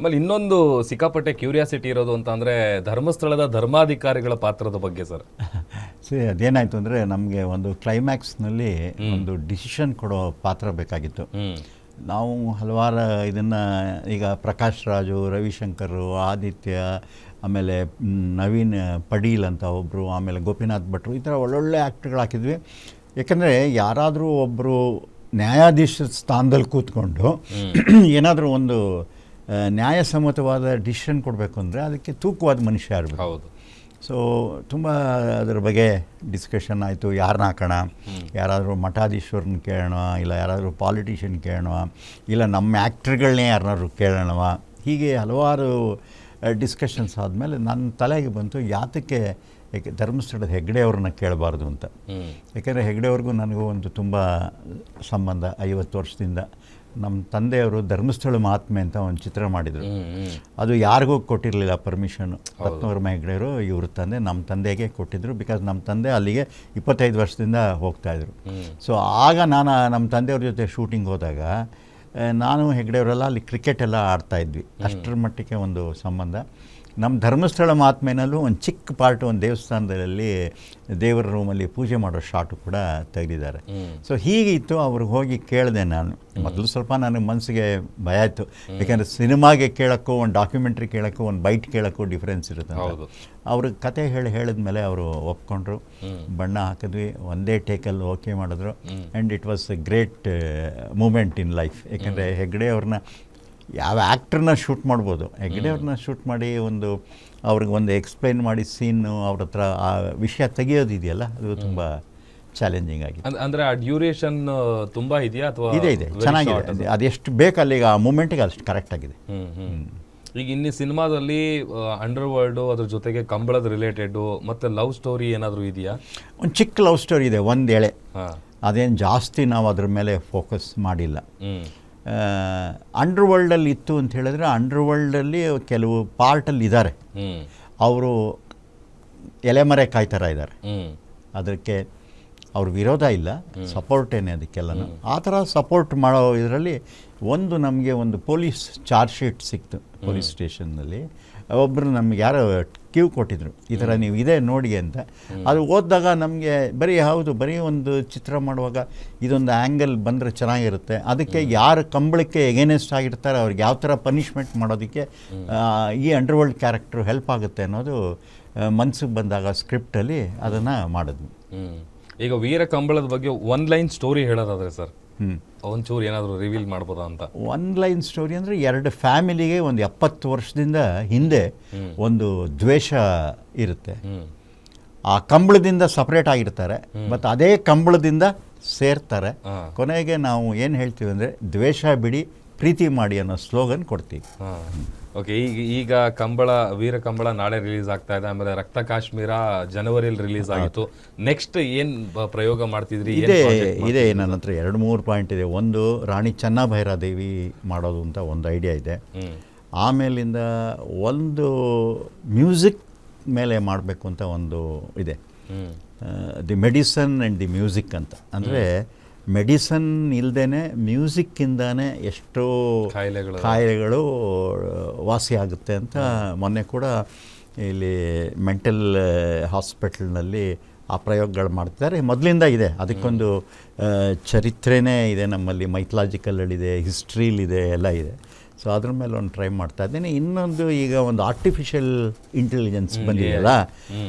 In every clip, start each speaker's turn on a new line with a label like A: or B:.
A: ಆಮೇಲೆ ಇನ್ನೊಂದು ಸಿಕ್ಕಾಪಟ್ಟೆ ಕ್ಯೂರಿಯಾಸಿಟಿ ಇರೋದು ಅಂತ ಅಂದರೆ ಧರ್ಮಸ್ಥಳದ ಧರ್ಮಾಧಿಕಾರಿಗಳ ಪಾತ್ರದ ಬಗ್ಗೆ ಸರ್.
B: ಸರಿ, ಅದೇನಾಯಿತು ಅಂದರೆ ನಮಗೆ ಒಂದು ಕ್ಲೈಮ್ಯಾಕ್ಸ್ನಲ್ಲಿ ಒಂದು ಡಿಸಿಷನ್ ಕೊಡೋ ಪಾತ್ರ ಬೇಕಾಗಿತ್ತು. ನಾವು ಹಲವಾರು ಇದನ್ನು ಈಗ ಪ್ರಕಾಶ್ ರಾಜು, ರವಿಶಂಕರು, ಆದಿತ್ಯ, ಆಮೇಲೆ ನವೀನ್ ಪಡೀಲ್ ಅಂತ ಒಬ್ಬರು, ಆಮೇಲೆ ಗೋಪಿನಾಥ್ ಭಟ್ರು, ಈ ಥರ ಒಳ್ಳೊಳ್ಳೆ ಆ್ಯಕ್ಟ್ರ್ಗಳು ಹಾಕಿದ್ವಿ. ಯಾಕಂದರೆ ಯಾರಾದರೂ ಒಬ್ಬರು ನ್ಯಾಯಾಧೀಶ ಸ್ಥಾನದಲ್ಲಿ ಕೂತ್ಕೊಂಡು ಏನಾದರೂ ಒಂದು ನ್ಯಾಯಸಮ್ಮತವಾದ ಡಿಸಿಷನ್ ಕೊಡಬೇಕು ಅಂದರೆ ಅದಕ್ಕೆ ತೂಕವಾದ ಮನುಷ್ಯ ಇರಬೇಕು.
A: ಹೌದು.
B: ಸೊ ತುಂಬ ಅದರ ಬಗ್ಗೆ ಡಿಸ್ಕಷನ್ ಆಯಿತು. ಯಾರನ್ನ ಹಾಕೋಣ, ಯಾರಾದರೂ ಮಠಾಧೀಶ್ವರನ್ನ ಕೇಳೋಣ, ಇಲ್ಲ ಯಾರಾದರೂ ಪಾಲಿಟಿಷಿಯನ್ ಕೇಳೋಣ, ಇಲ್ಲ ನಮ್ಮ ಆ್ಯಕ್ಟ್ರ್ಗಳನ್ನೇ ಯಾರನ್ನಾದ್ರು ಕೇಳೋಣವ, ಹೀಗೆ ಹಲವಾರು ಡಿಸ್ಕಷನ್ಸ್ ಆದಮೇಲೆ ನನ್ನ ತಲೆಗೆ ಬಂತು ಯಾತಕ್ಕೆ ಧರ್ಮಸ್ಥಳದ ಹೆಗ್ಡೆ ಅವ್ರನ್ನ ಕೇಳಬಾರ್ದು ಅಂತ. ಯಾಕೆಂದರೆ ಹೆಗ್ಡೆ ಅವ್ರಿಗೂ ನನಗೂ ಒಂದು ತುಂಬ ಸಂಬಂಧ. 50 ವರ್ಷದಿಂದ ನಮ್ಮ ತಂದೆಯವರು ಧರ್ಮಸ್ಥಳ ಮಹಾತ್ಮೆ ಅಂತ ಒಂದು ಚಿತ್ರ ಮಾಡಿದರು. ಅದು ಯಾರಿಗೂ ಕೊಟ್ಟಿರಲಿಲ್ಲ ಪರ್ಮಿಷನ್ನು. ರತ್ನವರ್ಮ ಹೆಗ್ಡೆಯವರು ಇವ್ರ ತಂದೆ ನಮ್ಮ ತಂದೆಗೆ ಕೊಟ್ಟಿದ್ದರು. ಬಿಕಾಸ್ ನಮ್ಮ ತಂದೆ ಅಲ್ಲಿಗೆ 25 ವರ್ಷದಿಂದ ಹೋಗ್ತಾಯಿದ್ರು. ಸೊ ಆಗ ನಾನು ನಮ್ಮ ತಂದೆಯವ್ರ ಜೊತೆ ಶೂಟಿಂಗ್ ಹೋದಾಗ ನಾನು ಹೆಗ್ಡೆಯವರೆಲ್ಲ ಅಲ್ಲಿ ಕ್ರಿಕೆಟ್ ಎಲ್ಲ ಆಡ್ತಾಯಿದ್ವಿ. ಅಷ್ಟರ ಮಟ್ಟಿಗೆ ಒಂದು ಸಂಬಂಧ. ನಮ್ಮ ಧರ್ಮಸ್ಥಳ ಮಹಾತ್ಮೆನಲ್ಲೂ ಒಂದು ಚಿಕ್ಕ ಪಾರ್ಟ್, ಒಂದು ದೇವಸ್ಥಾನದಲ್ಲಿ ದೇವರ ರೂಮಲ್ಲಿ ಪೂಜೆ ಮಾಡೋ ಶಾಟು ಕೂಡ ತೆಗೆದಿದ್ದಾರೆ. ಸೊ ಹೀಗಿತ್ತು. ಅವ್ರಿಗೆ ಹೋಗಿ ಕೇಳಿದೆ ನಾನು. ಮೊದಲು ಸ್ವಲ್ಪ ನನಗೆ ಮನಸ್ಸಿಗೆ ಭಯ ಆಯಿತು. ಯಾಕೆಂದರೆ ಸಿನಿಮಾಗೆ ಕೇಳೋಕ್ಕೂ, ಒಂದು ಡಾಕ್ಯುಮೆಂಟ್ರಿ ಕೇಳೋಕ್ಕೂ, ಒಂದು ಬೈಟ್ ಕೇಳೋಕ್ಕೂ ಡಿಫ್ರೆನ್ಸ್ ಇರುತ್ತೆ. ಅವ್ರಿಗೆ ಕತೆ ಹೇಳಿದ್ಮೇಲೆ ಅವರು ಒಪ್ಕೊಂಡ್ರು. ಬಣ್ಣ ಹಾಕಿದ್ವಿ, ಒಂದೇ ಟೇಕಲ್ಲಿ ಓಕೆ ಮಾಡಿದ್ರು. And it was a great moment in life. ಯಾಕೆಂದರೆ ಹೆಗ್ಡೆ ಅವ್ರನ್ನ ಯಾವ ಆ್ಯಕ್ಟ್ರನ್ನ ಶೂಟ್ ಮಾಡ್ಬೋದು, ಹೆಗ್ಡೆ ಅವ್ರನ್ನ ಶೂಟ್ ಮಾಡಿ ಒಂದು ಅವ್ರಿಗೆ ಒಂದು ಎಕ್ಸ್ಪ್ಲೈನ್ ಮಾಡಿ ಸೀನು ಅವ್ರ ಹತ್ರ ಆ ವಿಷಯ ತೆಗೆಯೋದಿದೆಯಲ್ಲ, ಅದು ತುಂಬ ಚಾಲೆಂಜಿಂಗ್ ಆಗಿದೆ.
A: ಅಂದರೆ ಆ ಡ್ಯೂರೇಷನ್ ತುಂಬ ಇದೆಯಾ ಅಥವಾ
B: ಇದೆ ಚೆನ್ನಾಗಿದೆ. ಅದೆಷ್ಟು ಬೇಕಲ್ಲಿ ಆ ಮೂಮೆಂಟಿಗೆ ಅಷ್ಟು ಕರೆಕ್ಟ್ ಆಗಿದೆ.
A: ಈಗ ಇನ್ನು ಸಿನಿಮಾದಲ್ಲಿ ಅಂಡರ್ ವರ್ಲ್ಡು, ಅದ್ರ ಜೊತೆಗೆ ಕಂಬಳದ ರಿಲೇಟೆಡು ಮತ್ತು ಲವ್ ಸ್ಟೋರಿ ಏನಾದರೂ ಇದೆಯಾ?
B: ಒಂದು ಚಿಕ್ಕ ಲವ್ ಸ್ಟೋರಿ ಇದೆ, ಒಂದು ಎಳೆ. ಅದೇನು ಜಾಸ್ತಿ ನಾವು ಅದ್ರ ಮೇಲೆ ಫೋಕಸ್ ಮಾಡಿಲ್ಲ. ಅಂಡರ್ ವರ್ಲ್ಡಲ್ಲಿ ಇತ್ತು ಅಂತ ಹೇಳಿದ್ರೆ, ಅಂಡರ್ ವರ್ಲ್ಡಲ್ಲಿ ಕೆಲವು ಪಾರ್ಟಲ್ಲಿ ಇದ್ದಾರೆ, ಅವರು ಎಲೆಮರೆ ಕಾಯ್ತಾರ ಇದ್ದಾರೆ. ಅದಕ್ಕೆ ಅವ್ರ ವಿರೋಧ ಇಲ್ಲ, ಸಪೋರ್ಟೇನೆ ಅದಕ್ಕೆಲ್ಲನೂ. ಆ ಥರ ಸಪೋರ್ಟ್ ಮಾಡೋ ಇದರಲ್ಲಿ ಒಂದು ನಮಗೆ ಒಂದು ಪೊಲೀಸ್ ಚಾರ್ಜ್ ಶೀಟ್ ಸಿಕ್ತು ಪೊಲೀಸ್ ಸ್ಟೇಷನ್ನಲ್ಲಿ. ಒಬ್ಬರು ನಮ್ಗೆ ಯಾರೋ ಕ್ಯೂ ಕೊಟ್ಟಿದ್ರು, ಈ ಥರ ನೀವು ಇದೇ ನೋಡಿ ಅಂತ. ಅದು ಓದಿದಾಗ ನಮಗೆ ಬರೀ ಒಂದು ಚಿತ್ರ ಮಾಡುವಾಗ ಇದೊಂದು ಆ್ಯಂಗಲ್ ಬಂದರೆ ಚೆನ್ನಾಗಿರುತ್ತೆ, ಅದಕ್ಕೆ ಯಾರು ಕಂಬಳಕ್ಕೆ ಎಗೇನೆಸ್ಟ್ ಆಗಿರ್ತಾರೆ ಅವ್ರಿಗೆ ಯಾವ ಥರ ಪನಿಷ್ಮೆಂಟ್ ಮಾಡೋದಕ್ಕೆ ಈ ಅಂಡರ್ ವರ್ಲ್ಡ್ ಕ್ಯಾರೆಕ್ಟ್ರು ಹೆಲ್ಪ್ ಆಗುತ್ತೆ ಅನ್ನೋದು ಮನ್ಸಿಗೆ ಬಂದಾಗ ಸ್ಕ್ರಿಪ್ಟಲ್ಲಿ ಅದನ್ನು ಮಾಡಿದ್ವಿ.
A: ಈಗ ವೀರ ಕಂಬಳದ ಬಗ್ಗೆ ಒನ್ ಲೈನ್ ಸ್ಟೋರಿ ಹೇಳೋದಾದ್ರೆ ಸರ್, ಒಂಚೂರು ಏನಾದರೂ ರಿವೀಲ್ ಮಾಡ್ಬೋದಾ ಅಂತ?
B: ಒನ್ ಲೈನ್ ಸ್ಟೋರಿ ಅಂದರೆ, ಎರಡು ಫ್ಯಾಮಿಲಿಗೆ ಒಂದು 70 ವರ್ಷದಿಂದ ಹಿಂದೆ ಒಂದು ದ್ವೇಷ ಇರುತ್ತೆ. ಆ ಕಂಬಳದಿಂದ ಸಪ್ರೇಟ್ ಆಗಿರ್ತಾರೆ, ಮತ್ತು ಅದೇ ಕಂಬಳದಿಂದ ಸೇರ್ತಾರೆ. ಕೊನೆಗೆ ನಾವು ಏನು ಹೇಳ್ತೀವಿ ಅಂದರೆ, ದ್ವೇಷ ಬಿಡಿ ಪ್ರೀತಿ ಮಾಡಿ ಅನ್ನೋ ಸ್ಲೋಗನ್ ಕೊಡ್ತೀವಿ.
A: ಓಕೆ. ಈಗ ವೀರ ಕಂಬಳ ನಾಳೆ ರಿಲೀಸ್ ಆಗ್ತಾ ಇದೆ. ಆಮೇಲೆ ರಕ್ತ ಕಾಶ್ಮೀರ ಜನವರಿಯಲ್ಲಿ ರಿಲೀಸ್ ಆಗಿತ್ತು. ನೆಕ್ಸ್ಟ್ ಏನು ಪ್ರಯೋಗ ಮಾಡ್ತಿದ್ರಿ?
B: ಇದೆ ನನ್ನ ಹತ್ರ 2-3 ಪಾಯಿಂಟ್ ಇದೆ. ಒಂದು, ರಾಣಿ ಚೆನ್ನಭೈರಾದೇವಿ ಮಾಡೋದು ಅಂತ ಒಂದು ಐಡಿಯಾ ಇದೆ. ಆಮೇಲಿಂದ ಒಂದು ಮ್ಯೂಸಿಕ್ ಮೇಲೆ ಮಾಡಬೇಕು ಅಂತ ಒಂದು ಇದೆ, the medicine and the music ಅಂತ. ಅಂದರೆ ಮೆಡಿಸನ್ ಇಲ್ಲದೇ ಮ್ಯೂಸಿಕ್ಕಿಂದಾನೇ ಎಷ್ಟೋ ಕಾಯಿಲೆಗಳು ವಾಸಿಯಾಗುತ್ತೆ ಅಂತ ಮೊನ್ನೆ ಕೂಡ ಇಲ್ಲಿ ಮೆಂಟಲ್ ಹಾಸ್ಪಿಟಲ್ನಲ್ಲಿ ಆ ಪ್ರಯೋಗಗಳು ಮಾಡ್ತಿದ್ದಾರೆ. ಮೊದಲಿಂದ ಇದೆ, ಅದಕ್ಕೊಂದು ಚರಿತ್ರೆನೇ ಇದೆ ನಮ್ಮಲ್ಲಿ, ಮೈಥಲಾಜಿಕಲಲ್ಲಿದೆ, ಹಿಸ್ಟ್ರಿಲಿದೆ, ಎಲ್ಲ ಇದೆ. ಸೊ ಅದ್ರ ಮೇಲೆ ಒಂದು ಟ್ರೈ ಮಾಡ್ತಾ ಇದ್ದೀನಿ. ಇನ್ನೊಂದು, ಈಗ ಒಂದು ಆರ್ಟಿಫಿಷಿಯಲ್ ಇಂಟೆಲಿಜೆನ್ಸ್ ಬಂದಿದೆಯಲ್ಲ,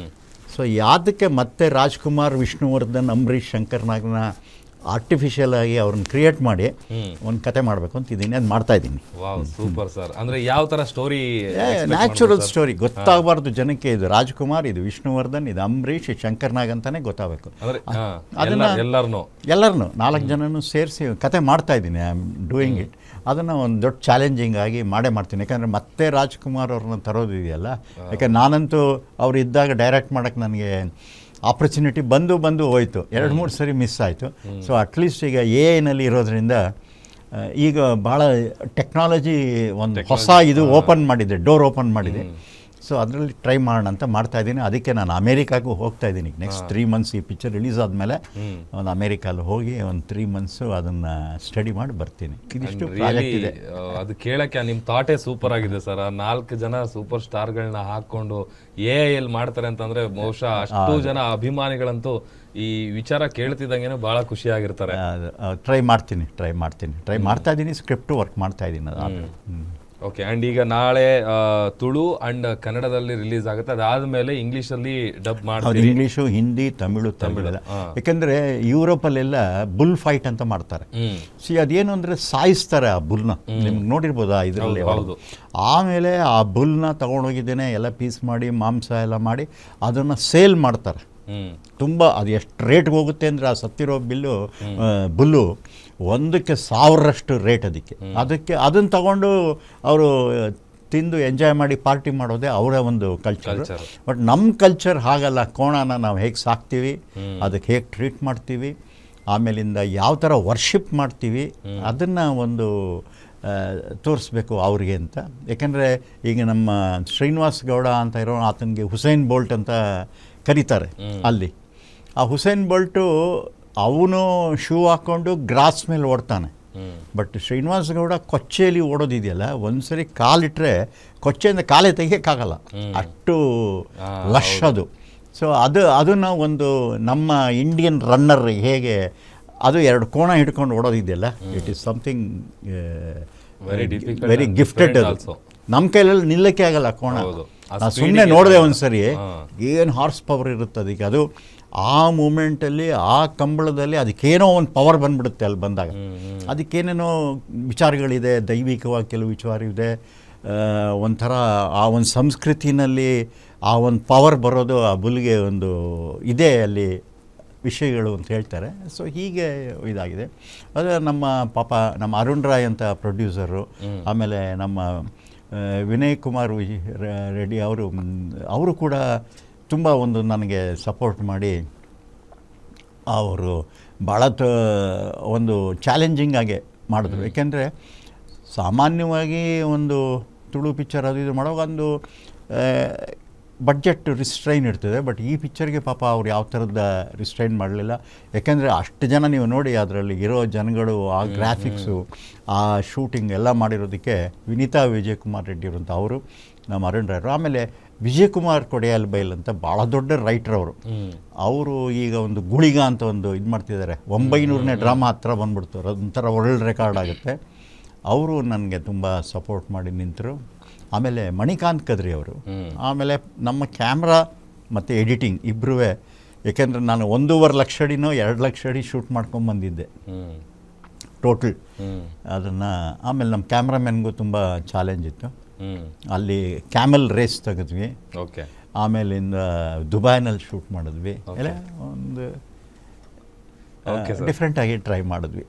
B: ಸೊ ಯಾದಕ್ಕೆ ಮತ್ತೆ ರಾಜ್ಕುಮಾರ್, ವಿಷ್ಣುವರ್ಧನ್, ಅಂಬರೀಷ್, ಶಂಕರ್ನಾಗ್ನ ಆರ್ಟಿಫಿಷಿಯಲ್ ಆಗಿ ಅವ್ರನ್ನ ಕ್ರಿಯೇಟ್ ಮಾಡಿ ಒಂದು ಕತೆ ಮಾಡಬೇಕು ಅಂತ ಇದ್ದೀನಿ. ಅದು ಮಾಡ್ತಾ ಇದ್ದೀನಿ.
A: Super sir. ಅಂದರೆ ಯಾವ ಥರ ಸ್ಟೋರಿ?
B: ನ್ಯಾಚುರಲ್ ಸ್ಟೋರಿ, ಗೊತ್ತಾಗಬಾರ್ದು ಜನಕ್ಕೆ. ಇದು ರಾಜ್ಕುಮಾರ್, ಇದು ವಿಷ್ಣುವರ್ಧನ್, ಇದು ಅಂಬರೀಷ್, ಶಂಕರ್ನಾಗ್ ಅಂತಾನೆ ಗೊತ್ತಾಗಬೇಕು.
A: ಅದನ್ನು
B: ಎಲ್ಲರನ್ನೂ 4 ಜನನೂ ಸೇರಿಸಿ ಕತೆ ಮಾಡ್ತಾ ಇದ್ದೀನಿ. I am doing it. ಅದನ್ನು ಒಂದು ದೊಡ್ಡ ಚಾಲೆಂಜಿಂಗ್ ಆಗಿ ಮಾಡ್ತೀನಿ. ಯಾಕಂದರೆ ಮತ್ತೆ ರಾಜ್ಕುಮಾರ್ ಅವ್ರನ್ನ ತರೋದಿದೆಯಲ್ಲ, ಯಾಕಂದ್ರೆ ನಾನಂತೂ ಅವ್ರು ಇದ್ದಾಗ ಡೈರೆಕ್ಟ್ ಮಾಡೋಕ್ಕೆ ನನಗೆ ಆಪರ್ಚುನಿಟಿ ಬಂದು ಹೋಯಿತು. 2-3 ಸರಿ ಮಿಸ್ ಆಯಿತು. ಸೊ ಅಟ್ಲೀಸ್ಟ್ ಈಗ AI ಇರೋದ್ರಿಂದ ಈಗ ಭಾಳ ಟೆಕ್ನಾಲಜಿ ಒಂದು ಹೊಸ ಇದು ಓಪನ್ ಮಾಡಿದೆ, ಡೋರ್ ಓಪನ್ ಮಾಡಿದೆ. ಸೊ ಅದರಲ್ಲಿ ಟ್ರೈ ಮಾಡೋಣ ಅಂತ ಮಾಡ್ತಾಯಿದ್ದೀನಿ. ಅದಕ್ಕೆ ನಾನು ಅಮೇರಿಕಾಗೂ ಹೋಗ್ತಾ ಇದ್ದೀನಿ ನೆಕ್ಸ್ಟ್ 3 ಮಂತ್ಸ್. ಈ ಪಿಕ್ಚರ್ ರಿಲೀಸ್ ಆದಮೇಲೆ ಒಂದು ಅಮೇರಿಕಲ್ಲಿ ಹೋಗಿ ಒಂದು 3 ಮಂತ್ಸು ಅದನ್ನು ಸ್ಟಡಿ ಮಾಡಿ ಬರ್ತೀನಿ. ಇದಿಷ್ಟು ಪ್ರಾಜೆಕ್ಟ್ ಇದೆ.
A: ಅದು ಕೇಳಕ್ಕೆ ನಿಮ್ಮ ಥಾಟೇ ಸೂಪರ್ ಆಗಿದೆ ಸರ್. 4 ಜನ ಸೂಪರ್ ಸ್ಟಾರ್ಗಳನ್ನ ಹಾಕೊಂಡು ಎಲ್ ಮಾಡ್ತಾರೆ ಅಂತಂದ್ರೆ ಬಹುಶಃ ಅಷ್ಟು ಜನ ಅಭಿಮಾನಿಗಳಂತೂ ಈ ವಿಚಾರ ಕೇಳ್ತಿದ್ದಂಗೆ ಬಹಳ ಖುಷಿ ಆಗಿರ್ತಾರೆ.
B: ಟ್ರೈ ಮಾಡ್ತಾ ಇದ್ದೀನಿ. ಸ್ಕ್ರಿಪ್ಟು ವರ್ಕ್ ಮಾಡ್ತಾ ಇದ್ದೀನಿ ಅದು.
A: ಓಕೆ. ಆ್ಯಂಡ್ ಈಗ ನಾಳೆ ತುಳು ಆ್ಯಂಡ್ ಕನ್ನಡದಲ್ಲಿ ರಿಲೀಸ್ ಆಗುತ್ತೆ. ಅದಾದಮೇಲೆ ಇಂಗ್ಲೀಷಲ್ಲಿ ಡಬ್ ಮಾಡ್ತಾರೆ.
B: ಇಂಗ್ಲೀಷು, ಹಿಂದಿ, ತಮಿಳು ಯಾಕೆಂದರೆ ಯುರೋಪಲ್ಲೆಲ್ಲ ಬುಲ್ ಫೈಟ್ ಅಂತ ಮಾಡ್ತಾರೆ. ಅದೇನು ಅಂದರೆ ಸಾಯಿಸ್ತಾರೆ ಆ ಬುಲ್ನ. ನಿಮ್ಗೆ ನೋಡಿರ್ಬೋದಾ ಇದರಲ್ಲಿ?
A: ಹೌದು.
B: ಆಮೇಲೆ ಆ ಬುಲ್ನ ತೊಗೊಂಡೋಗಿದ್ದೇನೆ, ಎಲ್ಲ ಪೀಸ್ ಮಾಡಿ ಮಾಂಸ ಎಲ್ಲ ಮಾಡಿ ಅದನ್ನು ಸೇಲ್ ಮಾಡ್ತಾರೆ. ತುಂಬ ಅದು ಎಷ್ಟು ರೇಟ್ಗೆ ಹೋಗುತ್ತೆ ಅಂದರೆ ಆ ಸತ್ತಿರೋ ಬುಲ್ಲು ಒಂದಕ್ಕೆ 1000ರಷ್ಟು ರೇಟ್ ಅದಕ್ಕೆ ಅದನ್ನು ತಗೊಂಡು ಅವರು ತಿಂದು ಎಂಜಾಯ್ ಮಾಡಿ ಪಾರ್ಟಿ ಮಾಡೋದೇ ಅವರ ಒಂದು ಕಲ್ಚರ್. ಬಟ್ ನಮ್ಮ ಕಲ್ಚರ್ ಹಾಗಲ್ಲ. ಕೋಣನ ನಾವು ಹೇಗೆ ಸಾಕ್ತೀವಿ, ಅದಕ್ಕೆ ಹೇಗೆ ಟ್ರೀಟ್ ಮಾಡ್ತೀವಿ, ಆಮೇಲಿಂದ ಯಾವ ಥರ ವರ್ಷಿಪ್ ಮಾಡ್ತೀವಿ, ಅದನ್ನು ಒಂದು ತೋರಿಸ್ಬೇಕು ಅವ್ರಿಗೆ ಅಂತ. ಯಾಕೆಂದರೆ ಈಗ ನಮ್ಮ ಶ್ರೀನಿವಾಸ್ ಗೌಡ ಅಂತ ಇರೋ ಆತನಿಗೆ ಹುಸೇನ್ ಬೋಲ್ಟ್ ಅಂತ ಕರೀತಾರೆ ಅಲ್ಲಿ. ಆ ಹುಸೇನ್ ಬೋಲ್ಟು ಅವನು ಶೂ ಹಾಕ್ಕೊಂಡು ಗ್ರಾಸ್ ಮೇಲೆ ಓಡ್ತಾನೆ. ಬಟ್ ಶ್ರೀನಿವಾಸ್ ಗೌಡ ಕೊಚ್ಚೆಯಲ್ಲಿ ಓಡೋದಿದೆಯಲ್ಲ, ಒಂದ್ಸರಿ ಕಾಲಿಟ್ಟರೆ ಕೊಚ್ಚೆಯಿಂದ ಕಾಲೇ ತೆಗಿಯೋಕ್ಕಾಗಲ್ಲ, ಅಷ್ಟು ಲಶ್ ಅದು. ಸೊ ಅದನ್ನು ಒಂದು ನಮ್ಮ ಇಂಡಿಯನ್ ರನ್ನರ್ ಹೇಗೆ ಅದು 2 ಕೋಣ ಹಿಡ್ಕೊಂಡು ಓಡೋದಿದೆಯಲ್ಲ, it is something very gifted. ಅದು ನಮ್ಮ ಕೈಯಲ್ಲಿ ನಿಲ್ಲಕ್ಕೆ ಆಗಲ್ಲ ಕೋಣ. ಸುಮ್ಮನೆ ನೋಡಿದೆ ಒಂದ್ಸರಿ, ಏನು ಹಾರ್ಸ್ ಪವರ್ ಇರುತ್ತೆ ಅದಕ್ಕೆ. ಅದು ಆ ಮೂಮೆಂಟಲ್ಲಿ ಆ ಕಂಬಳದಲ್ಲಿ ಅದಕ್ಕೇನೋ ಒಂದು ಪವರ್ ಬಂದ್ಬಿಡುತ್ತೆ ಅಲ್ಲಿ ಬಂದಾಗ. ಅದಕ್ಕೇನೇನೋ ವಿಚಾರಗಳಿದೆ, ದೈವಿಕವಾಗಿ ಕೆಲವು ವಿಚಾರ ಇದೆ. ಒಂಥರ ಆ ಒಂದು ಸಂಸ್ಕೃತಿನಲ್ಲಿ ಆ ಒಂದು ಪವರ್ ಬರೋದು ಆ ಬುಲ್ಗೆ ಒಂದು ಇದೆ ಅಲ್ಲಿ ವಿಷಯಗಳು ಅಂತ ಹೇಳ್ತಾರೆ. ಸೊ ಹೀಗೆ ಇದಾಗಿದೆ. ಅದು ನಮ್ಮ ಅರುಣ್ ರಾಯ್ ಅಂತ ಪ್ರೊಡ್ಯೂಸರು, ಆಮೇಲೆ ನಮ್ಮ ವಿನಯ್ ಕುಮಾರ್ ರೆಡ್ಡಿ ಅವರು ಕೂಡ ತುಂಬ ಒಂದು ನನಗೆ ಸಪೋರ್ಟ್ ಮಾಡಿ ಅವರು ಭಾಳ ಒಂದು ಚಾಲೆಂಜಿಂಗ್ ಆಗಿ ಮಾಡಿದ್ರು. ಏಕೆಂದರೆ ಸಾಮಾನ್ಯವಾಗಿ ಒಂದು ತುಳು ಪಿಕ್ಚರ್ ಅದು ಇದು ಮಾಡುವಾಗ ಒಂದು ಬಡ್ಜೆಟ್ ರಿಸ್ಟ್ರೈನ್ ಇರ್ತದೆ. ಬಟ್ ಈ ಪಿಕ್ಚರ್ಗೆ ಪಾಪ ಅವ್ರು ಯಾವ ಥರದ ರಿಸ್ಟ್ರೈನ್ ಮಾಡಲಿಲ್ಲ. ಯಾಕೆಂದರೆ ಅಷ್ಟು ಜನ ನೀವು ನೋಡಿ ಅದರಲ್ಲಿ ಇರೋ ಜನಗಳು, ಆ ಗ್ರಾಫಿಕ್ಸು, ಆ ಶೂಟಿಂಗ್ ಎಲ್ಲ ಮಾಡಿರೋದಕ್ಕೆ ವಿನೀತಾ ವಿಜಯಕುಮಾರ್ ರೆಡ್ಡಿ ಅಂತ ಅವರು, ನಮ್ಮ ಅರುಣ್ ರಾಯರು, ಆಮೇಲೆ ವಿಜಯಕುಮಾರ್ ಕೊಡೆಯಾಲ್ ಬೈಲ್ ಅಂತ ಭಾಳ ದೊಡ್ಡ ರೈಟರ್ ಅವರು ಈಗ ಒಂದು ಗುಳಿಗ ಅಂತ ಒಂದು ಇದು ಮಾಡ್ತಿದ್ದಾರೆ. 900ನೇ ಡ್ರಾಮಾ ಹತ್ರ ಬಂದ್ಬಿಡ್ತು, ಅದೊಂಥರ ವರ್ಲ್ಡ್ ರೆಕಾರ್ಡ್ ಆಗುತ್ತೆ. ಅವರು ನನಗೆ ತುಂಬ ಸಪೋರ್ಟ್ ಮಾಡಿ ನಿಂತರು. ಆಮೇಲೆ ಮಣಿಕಾಂತ್ ಕದ್ರಿ ಅವರು, ಆಮೇಲೆ ನಮ್ಮ ಕ್ಯಾಮ್ರಾ ಮತ್ತು ಎಡಿಟಿಂಗ್ ಇಬ್ಬರೂ. ಏಕೆಂದರೆ ನಾನು 1.5 ಲಕ್ಷ ಅಡಿನೋ 2 ಲಕ್ಷ ಅಡಿ ಶೂಟ್ ಮಾಡ್ಕೊಂಬಂದಿದ್ದೆ ಟೋಟಲ್ ಅದನ್ನು. ಆಮೇಲೆ ನಮ್ಮ ಕ್ಯಾಮ್ರಾಮನ್ಗೂ ತುಂಬ ಚಾಲೆಂಜ್ ಇತ್ತು. ಅಲ್ಲಿ ಕ್ಯಾಮೆಲ್ ರೇಸ್ ತೆಗೆದ್ವಿ. ಆಮೇಲಿಂದ ದುಬೈನಲ್ಲಿ ಶೂಟ್ ಮಾಡಿದ್ವಿ. ಎಲ್ಲ ಒಂದು ಡಿಫ್ರೆಂಟಾಗಿ ಟ್ರೈ ಮಾಡಿದ್ವಿ.